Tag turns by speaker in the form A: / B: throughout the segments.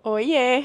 A: Oiê!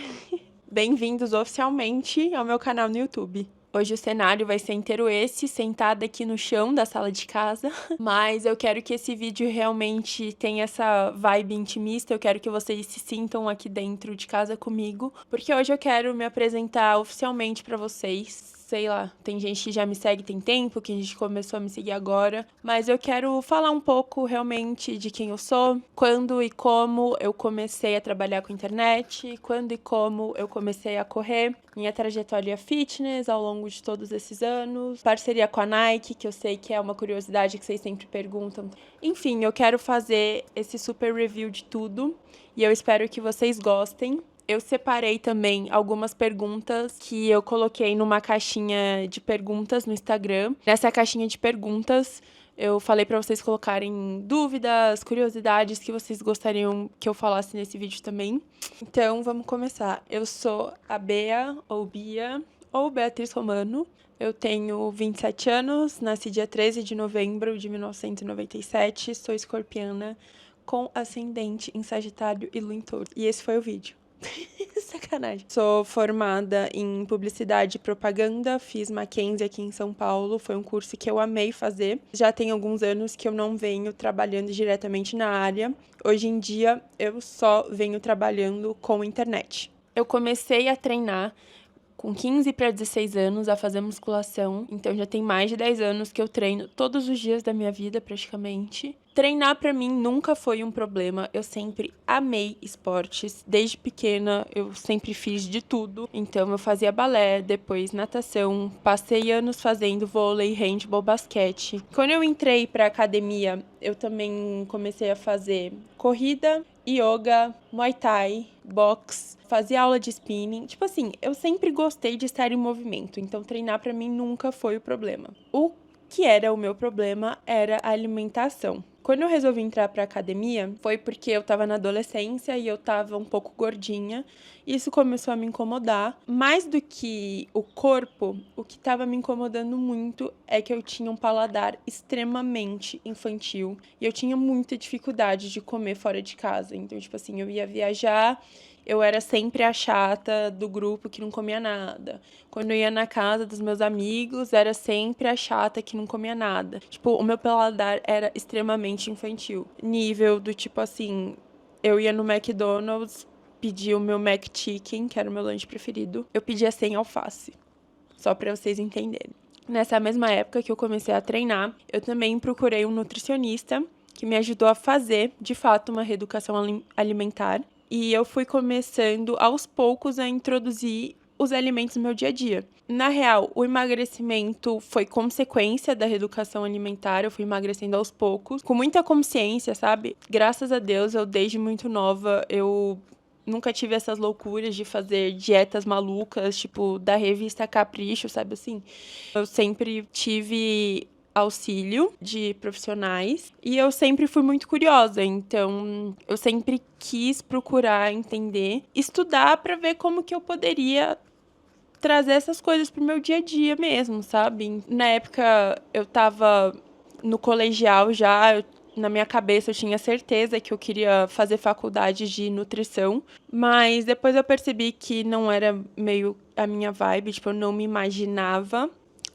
A: Bem-vindos oficialmente ao meu canal no YouTube. Hoje o cenário vai ser inteiro esse, sentada aqui no chão da sala de casa, mas eu quero que esse vídeo realmente tenha essa vibe intimista, eu quero que vocês se sintam aqui dentro de casa comigo, porque hoje eu quero me apresentar oficialmente pra vocês. Sei lá, tem gente que já me segue tem tempo, que a gente começou a me seguir agora, mas eu quero falar um pouco realmente de quem eu sou, quando e como eu comecei a trabalhar com internet, quando e como eu comecei a correr, minha trajetória fitness ao longo de todos esses anos, parceria com a Nike, que eu sei que é uma curiosidade que vocês sempre perguntam. Enfim, eu quero fazer esse super review de tudo e eu espero que vocês gostem. Eu separei também algumas perguntas que eu coloquei numa caixinha de perguntas no Instagram. Nessa caixinha de perguntas, eu falei pra vocês colocarem dúvidas, curiosidades que vocês gostariam que eu falasse nesse vídeo também. Então, vamos começar. Eu sou a Bea, ou Bia, ou Beatriz Romano. Eu tenho 27 anos, nasci dia 13 de novembro de 1997, sou escorpiana, com ascendente em Sagitário e Lua em Touro. E esse foi o vídeo. Sacanagem. Sou formada em publicidade e propaganda, fiz Mackenzie aqui em São Paulo, foi um curso que eu amei fazer. Já tem alguns anos que eu não venho trabalhando diretamente na área. Hoje em dia, eu só venho trabalhando com internet. Eu comecei a treinar com 15 para 16 anos a fazer musculação, então já tem mais de 10 anos que eu treino todos os dias da minha vida, praticamente. Treinar pra mim nunca foi um problema, eu sempre amei esportes. Desde pequena eu sempre fiz de tudo, então eu fazia balé, depois natação, passei anos fazendo vôlei, handball, basquete. Quando eu entrei pra academia, eu também comecei a fazer corrida, yoga, muay thai, boxe, fazia aula de spinning. Tipo assim, eu sempre gostei de estar em movimento, então treinar pra mim nunca foi o problema. O que era o meu problema era a alimentação. Quando eu resolvi entrar pra academia, foi porque eu tava na adolescência e eu tava um pouco gordinha. Isso começou a me incomodar. Mais do que o corpo, o que tava me incomodando muito é que eu tinha um paladar extremamente infantil. E eu tinha muita dificuldade de comer fora de casa. Então, tipo assim, eu ia viajar, eu era sempre a chata do grupo que não comia nada. Quando eu ia na casa dos meus amigos, era sempre a chata que não comia nada. Tipo, o meu paladar era extremamente infantil. Nível do tipo assim, eu ia no McDonald's, pedia o meu McChicken, que era o meu lanche preferido. Eu pedia sem alface. Só pra vocês entenderem. Nessa mesma época que eu comecei a treinar, eu também procurei um nutricionista que me ajudou a fazer, de fato, uma reeducação alimentar. E eu fui começando aos poucos a introduzir os alimentos no meu dia a dia. Na real, o emagrecimento foi consequência da reeducação alimentar, eu fui emagrecendo aos poucos, com muita consciência, sabe? Graças a Deus, eu desde muito nova, eu nunca tive essas loucuras de fazer dietas malucas, tipo, da revista Capricho, sabe assim? Eu sempre tive auxílio de profissionais e eu sempre fui muito curiosa, então eu sempre quis procurar entender, estudar para ver como que eu poderia trazer essas coisas pro meu dia a dia mesmo, sabe? Na época eu tava no colegial já, na minha cabeça eu tinha certeza que eu queria fazer faculdade de nutrição, mas depois eu percebi que não era meio a minha vibe, tipo, eu não me imaginava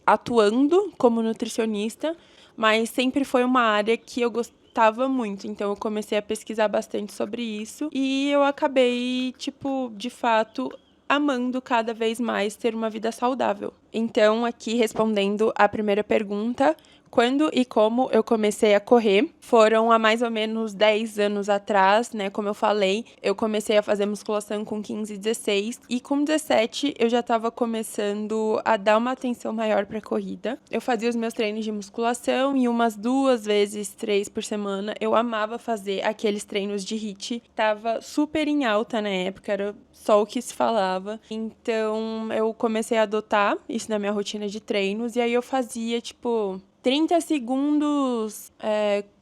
A: atuando como nutricionista, mas sempre foi uma área que eu gostava muito, então eu comecei a pesquisar bastante sobre isso e eu acabei, tipo, de fato, amando cada vez mais ter uma vida saudável. Então, aqui respondendo a primeira pergunta, quando e como eu comecei a correr? Foram há mais ou menos 10 anos atrás, né? Como eu falei, eu comecei a fazer musculação com 15, 16 e com 17 eu já estava começando a dar uma atenção maior para a corrida. Eu fazia os meus treinos de musculação e umas 2 vezes, 3 por semana. Eu amava fazer aqueles treinos de HIIT. Tava super em alta na época, era só o que se falava. Então, eu comecei a adotar isso na minha rotina de treinos e aí eu fazia, tipo, 30 segundos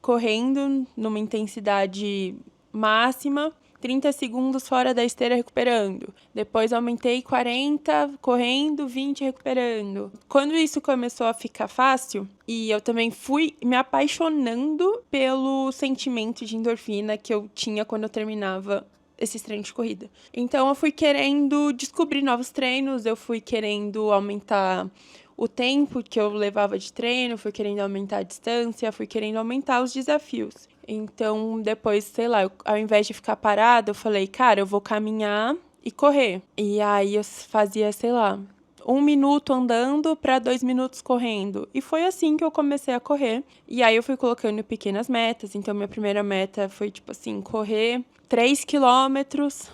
A: correndo numa intensidade máxima, 30 segundos fora da esteira recuperando. Depois aumentei 40 correndo, 20 recuperando. Quando isso começou a ficar fácil, e eu também fui me apaixonando pelo sentimento de endorfina que eu tinha quando eu terminava esses treinos de corrida. Então eu fui querendo descobrir novos treinos, eu fui querendo aumentar o tempo que eu levava de treino, fui querendo aumentar a distância, fui querendo aumentar os desafios. Então, depois, sei lá, ao invés de ficar parada, eu falei, cara, eu vou caminhar e correr. E aí eu fazia, sei lá, 1 minuto andando para 2 minutos correndo. E foi assim que eu comecei a correr. E aí eu fui colocando pequenas metas. Então, minha primeira meta foi, tipo assim, correr 3 quilômetros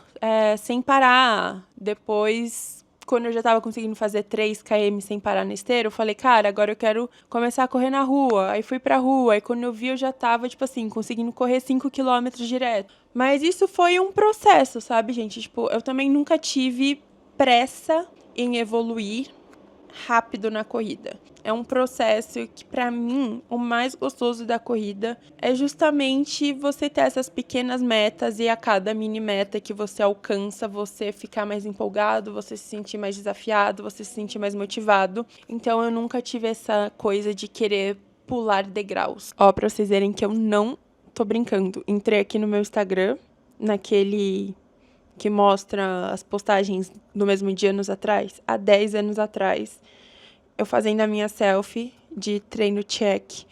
A: sem parar. Depois, quando eu já tava conseguindo fazer 3 km sem parar na esteira, eu falei, cara, agora eu quero começar a correr na rua. Aí fui pra rua. Aí quando eu vi, eu já tava, tipo assim, conseguindo correr 5 quilômetros direto. Mas isso foi um processo, sabe, gente? Tipo, eu também nunca tive pressa em evoluir rápido na corrida. É um processo que, pra mim, o mais gostoso da corrida é justamente você ter essas pequenas metas e a cada mini meta que você alcança, você ficar mais empolgado, você se sentir mais desafiado, você se sentir mais motivado. Então, eu nunca tive essa coisa de querer pular degraus. Ó, pra vocês verem que eu não tô brincando. Entrei aqui no meu Instagram, naquele que mostra as postagens do mesmo dia anos atrás, há 10 anos atrás, eu fazendo a minha selfie de treino check.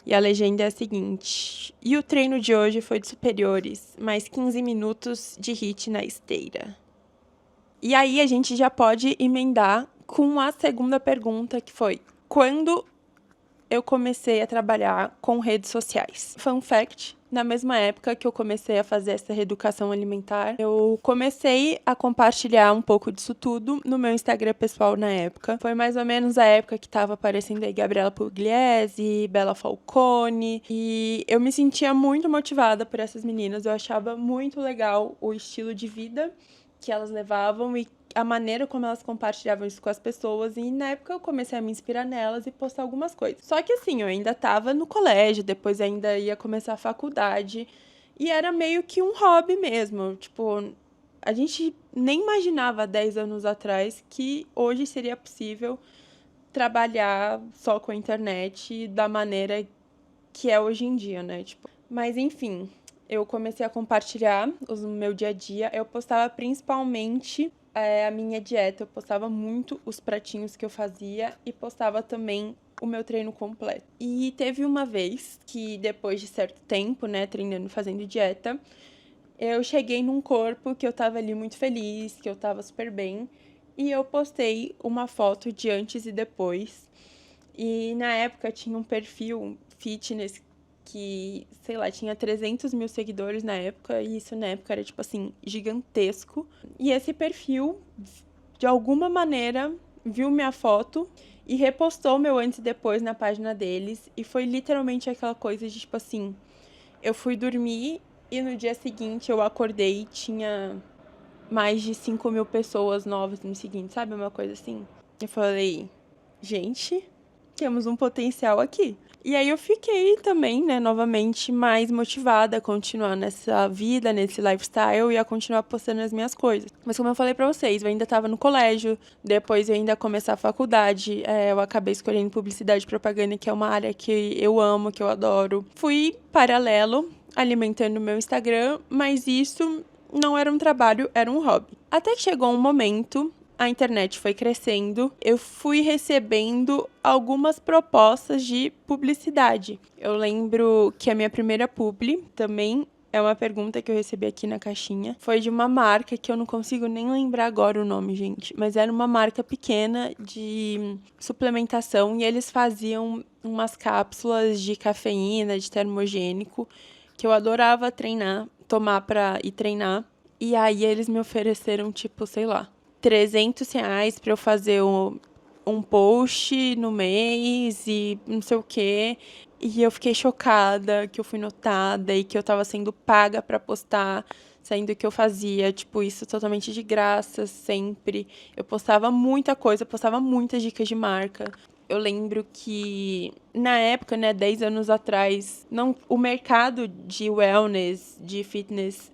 A: E a legenda é a seguinte: e o treino de hoje foi de superiores, mais 15 minutos de HIIT na esteira. E aí a gente já pode emendar com a segunda pergunta, que foi: quando eu comecei a trabalhar com redes sociais? Fun fact: na mesma época que eu comecei a fazer essa reeducação alimentar, eu comecei a compartilhar um pouco disso tudo no meu Instagram pessoal na época. Foi mais ou menos a época que tava aparecendo aí Gabriela Pugliese, Bela Falcone, e eu me sentia muito motivada por essas meninas. Eu achava muito legal o estilo de vida que elas levavam e a maneira como elas compartilhavam isso com as pessoas. E na época eu comecei a me inspirar nelas e postar algumas coisas. Só que assim, eu ainda tava no colégio, depois ainda ia começar a faculdade. E era meio que um hobby mesmo. Tipo, a gente nem imaginava há 10 anos atrás que hoje seria possível trabalhar só com a internet da maneira que é hoje em dia, né? Tipo, mas enfim, eu comecei a compartilhar o meu dia a dia. Eu postava principalmente a minha dieta. Eu postava muito os pratinhos que eu fazia e postava também o meu treino completo. E teve uma vez que, depois de certo tempo, né, treinando, fazendo dieta, eu cheguei num corpo que eu tava ali muito feliz, que eu tava super bem, e eu postei uma foto de antes e depois. E na época tinha um perfil fitness que, sei lá, tinha 300 mil seguidores na época, e isso na época era, tipo assim, gigantesco. E esse perfil, de alguma maneira, viu minha foto e repostou meu antes e depois na página deles, e foi literalmente aquela coisa de, tipo assim, eu fui dormir e no dia seguinte eu acordei e tinha mais de 5 mil pessoas novas me seguindo, sabe? Uma coisa assim. Eu falei, gente, temos um potencial aqui. E aí eu fiquei também, né, novamente mais motivada a continuar nessa vida, nesse lifestyle e a continuar postando as minhas coisas. Mas como eu falei pra vocês, eu ainda tava no colégio, depois eu ainda ia começar a faculdade, eu acabei escolhendo publicidade e propaganda, que é uma área que eu amo, que eu adoro. Fui paralelo, alimentando o meu Instagram, mas isso não era um trabalho, era um hobby. Até que chegou um momento, a internet foi crescendo, eu fui recebendo algumas propostas de publicidade. Eu lembro que a minha primeira publi, também é uma pergunta que eu recebi aqui na caixinha, foi de uma marca que eu não consigo nem lembrar agora o nome, gente, mas era uma marca pequena de suplementação e eles faziam umas cápsulas de cafeína, de termogênico, que eu adorava treinar, tomar pra ir treinar. E aí eles me ofereceram, tipo, sei lá, R$ 300 pra eu fazer um post no mês e não sei o quê. E eu fiquei chocada que eu fui notada e que eu tava sendo paga pra postar, sendo que eu fazia, tipo, isso totalmente de graça, sempre. Eu postava muita coisa, postava muitas dicas de marca. Eu lembro que, na época, né, 10 anos atrás, o mercado de wellness, de fitness,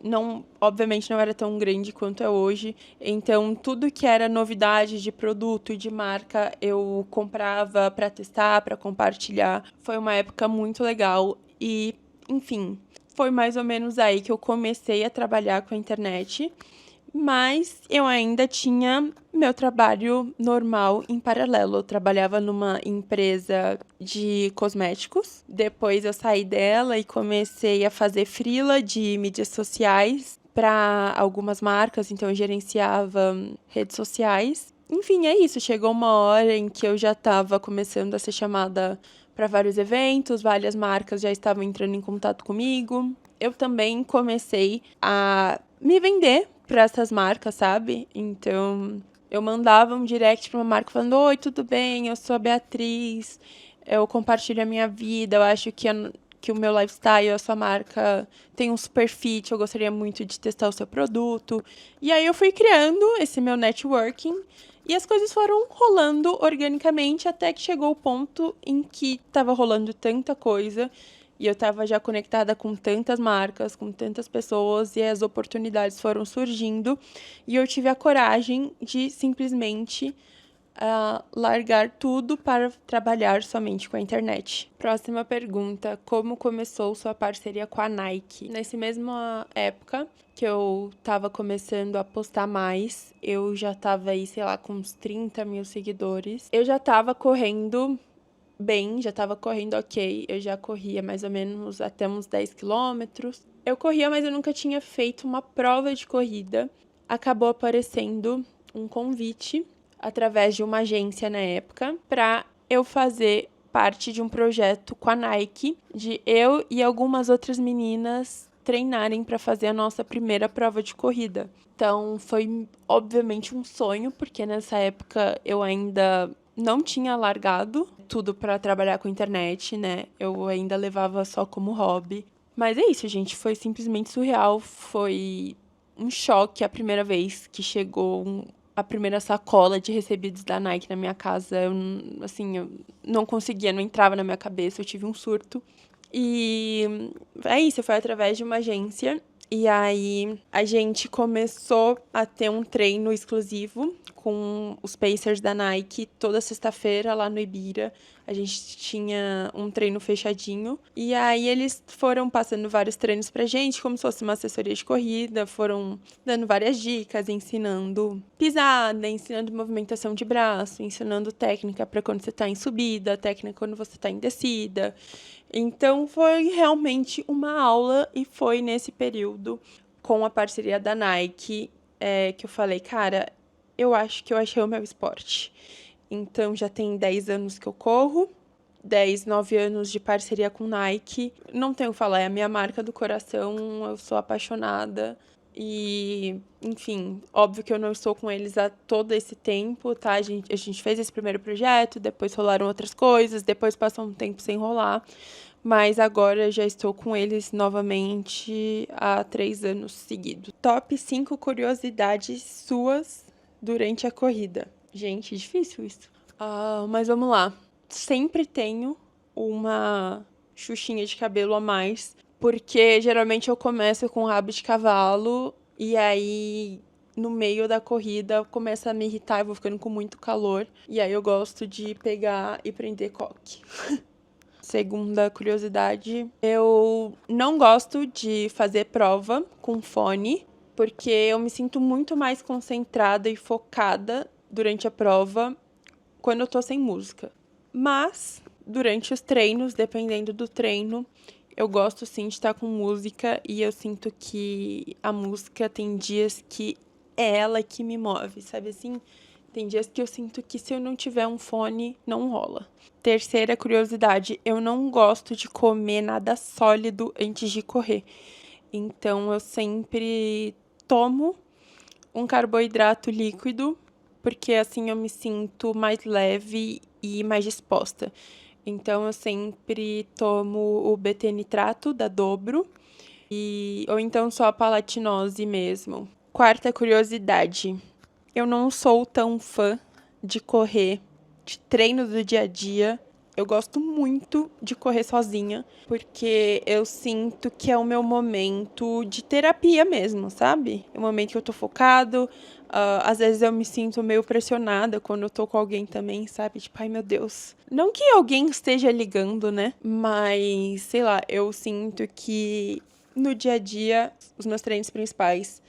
A: obviamente não era tão grande quanto é hoje. Então, tudo que era novidade de produto e de marca, eu comprava para testar, para compartilhar. Foi uma época muito legal e, enfim, foi mais ou menos aí que eu comecei a trabalhar com a internet, mas eu ainda tinha meu trabalho normal em paralelo. Eu trabalhava numa empresa de cosméticos, depois eu saí dela e comecei a fazer freela de mídias sociais para algumas marcas, então eu gerenciava redes sociais. Enfim, é isso. Chegou uma hora em que eu já estava começando a ser chamada para vários eventos, várias marcas já estavam entrando em contato comigo. Eu também comecei a me vender para essas marcas, sabe? Então, eu mandava um direct para uma marca falando: Oi, tudo bem? Eu sou a Beatriz, eu compartilho a minha vida, eu acho que o meu lifestyle, a sua marca tem um super fit, eu gostaria muito de testar o seu produto. E aí eu fui criando esse meu networking e as coisas foram rolando organicamente até que chegou o ponto em que estava rolando tanta coisa e eu estava já conectada com tantas marcas, com tantas pessoas e as oportunidades foram surgindo e eu tive a coragem de simplesmente largar tudo para trabalhar somente com a internet. Próxima pergunta: como começou sua parceria com a Nike? Nessa mesma época que eu tava começando a postar mais, eu já tava aí, sei lá, com uns 30 mil seguidores. Eu já tava correndo bem, já tava correndo ok. Eu já corria mais ou menos até uns 10 quilômetros. Eu corria, mas eu nunca tinha feito uma prova de corrida. Acabou aparecendo um convite através de uma agência na época para eu fazer parte de um projeto com a Nike, de eu e algumas outras meninas treinarem para fazer a nossa primeira prova de corrida. Então, foi obviamente um sonho, porque nessa época eu ainda não tinha largado tudo para trabalhar com internet, né? Eu ainda levava só como hobby. Mas é isso, gente. Foi simplesmente surreal. Foi um choque a primeira vez que chegou a primeira sacola de recebidos da Nike na minha casa. Eu não conseguia, não entrava na minha cabeça. Eu tive um surto. E é isso, foi através de uma agência. E aí a gente começou a ter um treino exclusivo com os Pacers da Nike toda sexta-feira lá no Ibira. A gente tinha um treino fechadinho. E aí eles foram passando vários treinos pra gente, como se fosse uma assessoria de corrida. Foram dando várias dicas, ensinando pisada, ensinando movimentação de braço, ensinando técnica para quando você tá em subida, técnica quando você tá em descida. Então, foi realmente uma aula e foi nesse período, com a parceria da Nike, que eu falei, cara, eu acho que eu achei o meu esporte. Então, já tem 10 anos que eu corro, 10, 9 anos de parceria com Nike. Não tenho o que falar, é a minha marca do coração, eu sou apaixonada. E, enfim, óbvio que eu não estou com eles há todo esse tempo, tá? A gente fez esse primeiro projeto, depois rolaram outras coisas, depois passou um tempo sem rolar. Mas agora já estou com eles novamente há 3 anos seguidos. Top 5 curiosidades suas durante a corrida. Gente, difícil isso. Mas vamos lá. Sempre tenho uma xuxinha de cabelo a mais, porque geralmente eu começo com rabo de cavalo e aí no meio da corrida começa a me irritar, eu vou ficando com muito calor e aí eu gosto de pegar e prender coque. Segunda curiosidade, eu não gosto de fazer prova com fone, porque eu me sinto muito mais concentrada e focada durante a prova quando eu tô sem música. Mas, durante os treinos, dependendo do treino, eu gosto sim de estar com música e eu sinto que a música tem dias que é ela que me move, sabe assim? Tem dias que eu sinto que se eu não tiver um fone, não rola. Terceira curiosidade, eu não gosto de comer nada sólido antes de correr. Então eu sempre tomo um carboidrato líquido, porque assim eu me sinto mais leve e mais disposta. Então eu sempre tomo o BT-nitrato da Dobro, ou então só a palatinose mesmo. Quarta curiosidade, eu não sou tão fã de correr, de treino do dia a dia. Eu gosto muito de correr sozinha, porque eu sinto que é o meu momento de terapia mesmo, sabe? É o momento que eu tô focado. Às vezes eu me sinto meio pressionada quando eu tô com alguém também, sabe? Tipo, ai meu Deus. Não que alguém esteja ligando, né? Mas, sei lá, eu sinto que no dia a dia, os meus treinos principais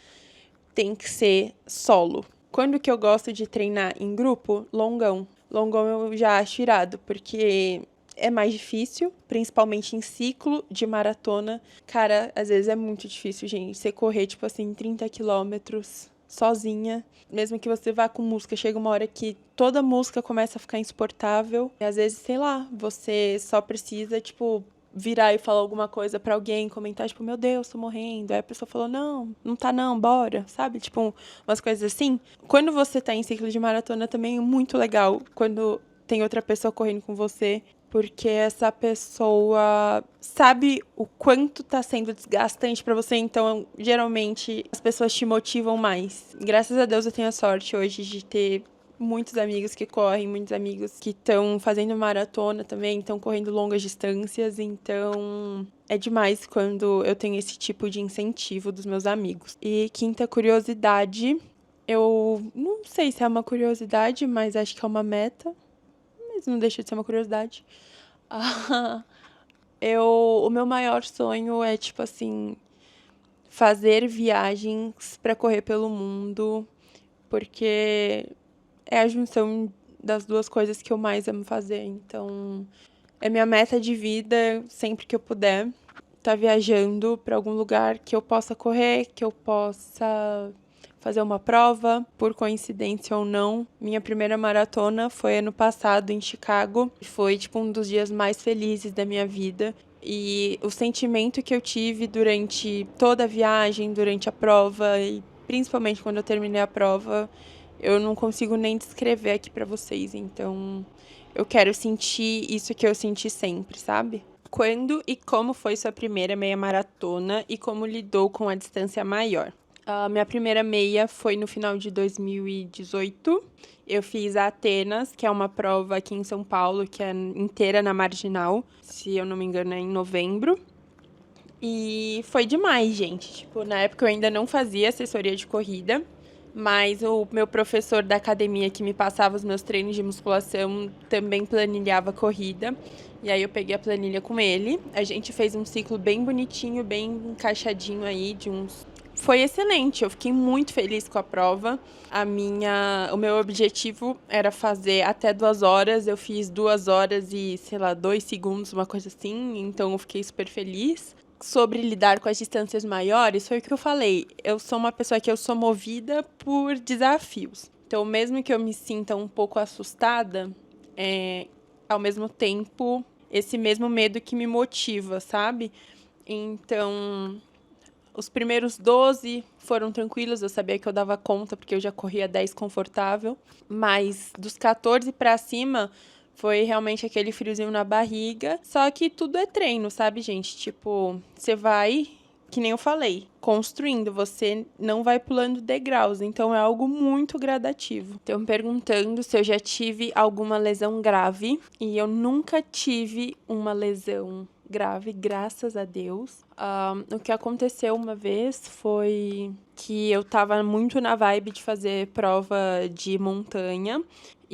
A: tem que ser solo. Quando que eu gosto de treinar em grupo? Longão. Longão eu já acho irado, porque é mais difícil, principalmente em ciclo de maratona. Cara, às vezes é muito difícil, gente, você correr, tipo assim, 30 quilômetros sozinha. Mesmo que você vá com música, chega uma hora que toda música começa a ficar insuportável. E às vezes, sei lá, você só precisa, tipo, virar e falar alguma coisa pra alguém, comentar, tipo, meu Deus, tô morrendo. Aí a pessoa falou, não tá não, bora, sabe? Tipo, umas coisas assim. Quando você tá em ciclo de maratona também é muito legal, quando tem outra pessoa correndo com você, porque essa pessoa sabe o quanto tá sendo desgastante pra você, então, geralmente, as pessoas te motivam mais. Graças a Deus eu tenho a sorte hoje de ter muitos amigos que correm, muitos amigos que estão fazendo maratona também, estão correndo longas distâncias, então é demais quando eu tenho esse tipo de incentivo dos meus amigos. E quinta curiosidade, eu não sei se é uma curiosidade, mas acho que é uma meta, mas não deixa de ser uma curiosidade. O meu maior sonho é, tipo assim, fazer viagens para correr pelo mundo, porque é a junção das duas coisas que eu mais amo fazer. Então, é minha meta de vida, sempre que eu puder, tá viajando para algum lugar que eu possa correr, que eu possa fazer uma prova, por coincidência ou não. Minha primeira maratona foi ano passado em Chicago. Foi tipo um dos dias mais felizes da minha vida. E o sentimento que eu tive durante toda a viagem, durante a prova e principalmente quando eu terminei a prova, eu não consigo nem descrever aqui pra vocês. Então, eu quero sentir isso que eu senti sempre, sabe? Quando e como foi sua primeira meia maratona e como lidou com a distância maior? A minha primeira meia foi no final de 2018. Eu fiz a Atenas, que é uma prova aqui em São Paulo, que é inteira na Marginal. Se eu não me engano, é em novembro. E foi demais, gente. Tipo, na época eu ainda não fazia assessoria de corrida, mas o meu professor da academia que me passava os meus treinos de musculação também planilhava a corrida. E aí eu peguei a planilha com ele. A gente fez um ciclo bem bonitinho, bem encaixadinho aí de uns. Foi excelente, eu fiquei muito feliz com a prova. O meu objetivo era fazer até 2 horas, eu fiz 2 horas e, sei lá, 2 segundos, uma coisa assim, então eu fiquei super feliz. Sobre lidar com as distâncias maiores, foi o que eu falei. Eu sou uma pessoa que eu sou movida por desafios. Então, mesmo que eu me sinta um pouco assustada, ao mesmo tempo, esse mesmo medo que me motiva, sabe? Então, os primeiros 12 foram tranquilos, eu sabia que eu dava conta, porque eu já corria 10 confortável. Mas dos 14 pra cima, foi realmente aquele friozinho na barriga. Só que tudo é treino, sabe, gente? Tipo, você vai, que nem eu falei, construindo, você não vai pulando degraus. Então é algo muito gradativo. Estão perguntando se eu já tive alguma lesão grave. E eu nunca tive uma lesão grave, graças a Deus. O que aconteceu uma vez foi que eu tava muito na vibe de fazer prova de montanha.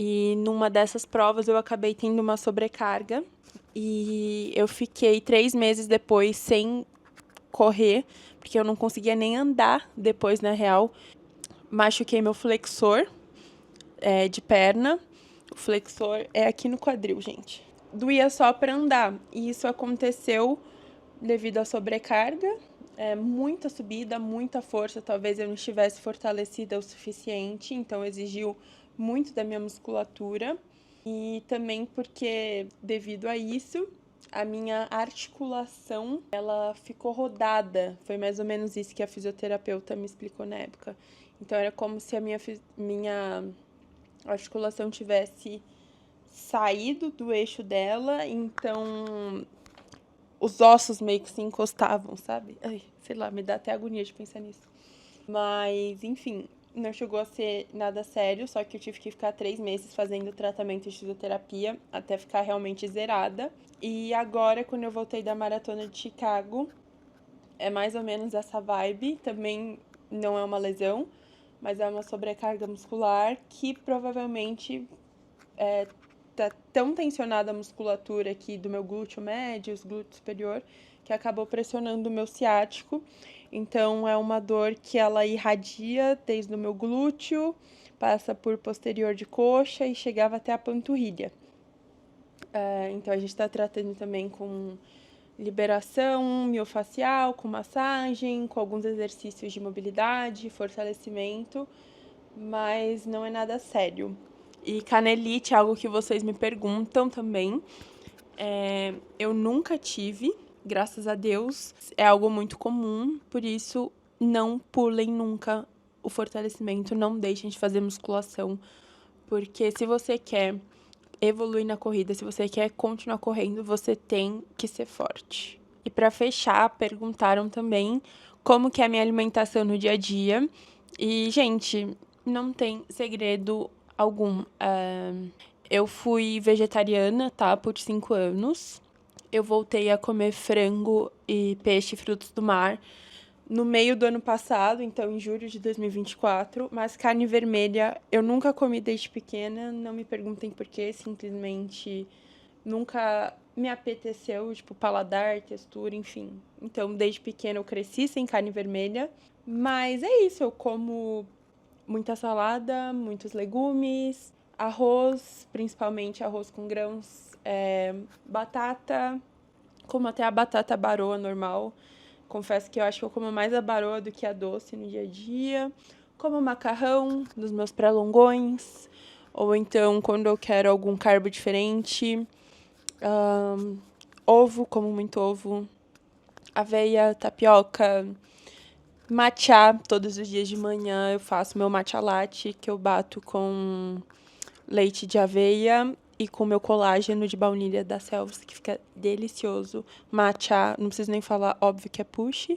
A: E numa dessas provas eu acabei tendo uma sobrecarga. E eu fiquei 3 meses depois sem correr, porque eu não conseguia nem andar depois, na real. Machuquei meu flexor de perna. O flexor é aqui no quadril, gente. Doía só para andar. E isso aconteceu devido à sobrecarga. Muita subida, muita força. Talvez eu não estivesse fortalecida o suficiente. Então, exigiu muito da minha musculatura. E também porque, devido a isso, a minha articulação, ela ficou rodada. Foi mais ou menos isso que a fisioterapeuta me explicou na época. Então, era como se a minha articulação tivesse saído do eixo dela, então os ossos meio que se encostavam, sabe? Ai, sei lá, me dá até agonia de pensar nisso. Mas, enfim, não chegou a ser nada sério, só que eu tive que ficar 3 meses fazendo tratamento de fisioterapia até ficar realmente zerada. E agora, quando eu voltei da maratona de Chicago, é mais ou menos essa vibe. Também não é uma lesão, mas é uma sobrecarga muscular que provavelmente tá tão tensionada a musculatura aqui do meu glúteo médio, glúteo superior, que acabou pressionando o meu ciático. Então, é uma dor que ela irradia desde o meu glúteo, passa por posterior de coxa e chegava até a panturrilha. Então, a gente está tratando também com liberação miofacial, com massagem, com alguns exercícios de mobilidade, fortalecimento, mas não é nada sério. E canelite é algo que vocês me perguntam também. Eu nunca tive, graças a Deus. É algo muito comum, por isso não pulem nunca o fortalecimento, não deixem de fazer musculação. Porque se você quer evoluir na corrida, se você quer continuar correndo, você tem que ser forte. E para fechar, perguntaram também como que é a minha alimentação no dia a dia. E, gente, não tem segredo algum. Eu fui vegetariana, tá, por 5 anos. Eu voltei a comer frango e peixe e frutos do mar no meio do ano passado, então em julho de 2024, mas carne vermelha eu nunca comi desde pequena, não me perguntem por quê, simplesmente nunca me apeteceu, tipo, paladar, textura, enfim. Então, desde pequena eu cresci sem carne vermelha, mas é isso, eu como muita salada, muitos legumes, arroz, principalmente arroz com grãos, batata, como até a batata baroa normal. Confesso que eu acho que eu como mais a baroa do que a doce no dia a dia. Como macarrão nos meus pré-longões. Ou então, quando eu quero algum carbo diferente. Ovo, como muito ovo. Aveia, tapioca. Matcha, todos os dias de manhã eu faço meu matcha latte, que eu bato com leite de aveia e com meu colágeno de baunilha da Selves, que fica delicioso. Matcha, não preciso nem falar, óbvio que é push.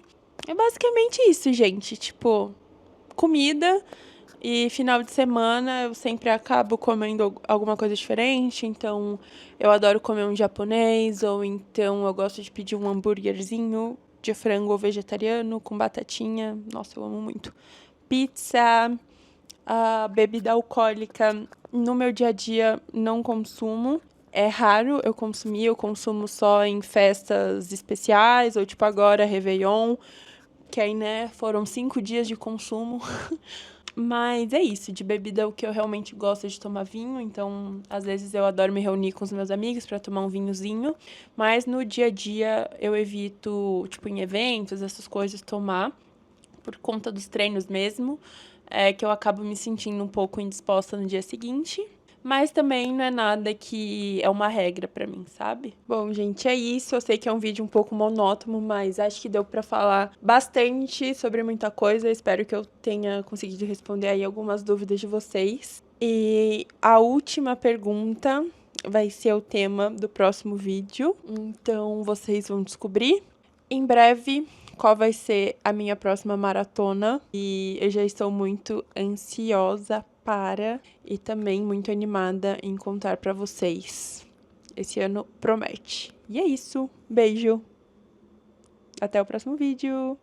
A: É basicamente isso, gente. Tipo, comida e final de semana eu sempre acabo comendo alguma coisa diferente. Então, eu adoro comer um japonês, ou então eu gosto de pedir um hambúrguerzinho de frango ou vegetariano com batatinha. Nossa, eu amo muito. Pizza, bebida alcoólica. No meu dia a dia, não consumo. É raro eu consumir, eu consumo só em festas especiais, ou tipo agora, Réveillon, que aí, né, foram 5 dias de consumo. Mas é isso, de bebida o que eu realmente gosto de tomar vinho, então às vezes eu adoro me reunir com os meus amigos para tomar um vinhozinho, mas no dia a dia eu evito, tipo, em eventos, essas coisas, tomar, por conta dos treinos mesmo, que eu acabo me sentindo um pouco indisposta no dia seguinte. Mas também não é nada que é uma regra pra mim, sabe? Bom, gente, é isso. Eu sei que é um vídeo um pouco monótono, mas acho que deu pra falar bastante sobre muita coisa. Espero que eu tenha conseguido responder aí algumas dúvidas de vocês. E a última pergunta vai ser o tema do próximo vídeo. Então, vocês vão descobrir em breve qual vai ser a minha próxima maratona. E eu já estou muito ansiosa e também muito animada em contar pra vocês. Esse ano promete. E é isso. Beijo. Até o próximo vídeo.